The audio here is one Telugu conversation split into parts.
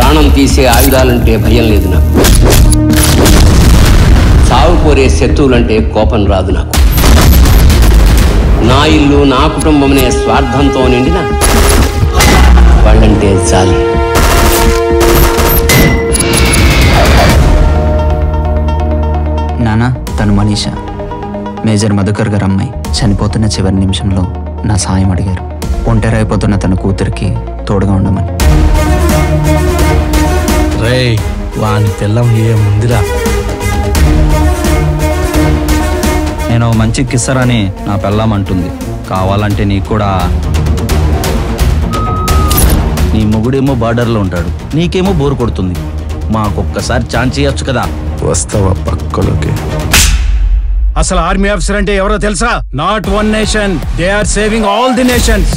ప్రాణం తీసే ఆయుధాలంటే భయం లేదు నాకు. సాగు కోరే శత్రువులంటే కోపం రాదు నాకు. నా ఇల్లు నా కుటుంబమనే స్వార్థంతో నిండిన వాళ్ళంటే చాలి. నానా, తను మనీషా, మేజర్ మధుకర్ గారు అమ్మాయి. చనిపోతున్న చివరి నిమిషంలో నా సాయం అడిగారు. ఒంటరైపోతున్న తన కూతురికి తోడుగా ఉండమని. రేయ్, వాని పిల్లం ఏముందిరా. నేను మంచి కిస్సరని నా పెళ్ళం అంటుంది. కావాలంటే నీకు కూడా. నీ మొగుడేమో బార్డర్లో ఉంటాడు, నీకేమో బోరు కొడుతుంది. మాకొక్కసారి ఛాన్స్ ఇవ్వచ్చు కదా. వస్తావా పక్కలోకి? అసలు ఆర్మీ ఆఫీసర్ అంటే ఎవరో తెలుసా? Not one nation, they are saving all the nations.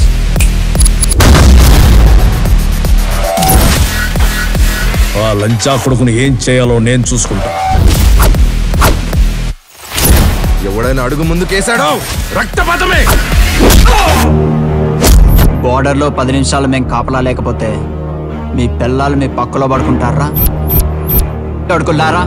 ఆ లంచా కొడుకుని ఏం చేయాలో నేను చూసుకుంటా. ఎవడైనా అడుగు ముందుకేశాడో రక్తపాతమే. బోర్డర్లో 10 నిమిషాలు మేము కాపలా లేకపోతే మీ పిల్లలు మీ పక్కలో పడుకుంటారా? అడుకున్నారా?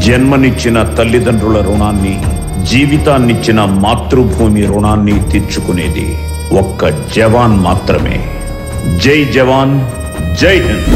జన్మనిచ్చిన తల్లిదండ్రుల రుణాన్ని, జీవితాన్నిచ్చిన మాతృభూమి రుణాన్ని తీర్చుకునేది ఒక్క జవాన్ మాత్రమే. జై జవాన్, జై హింద్.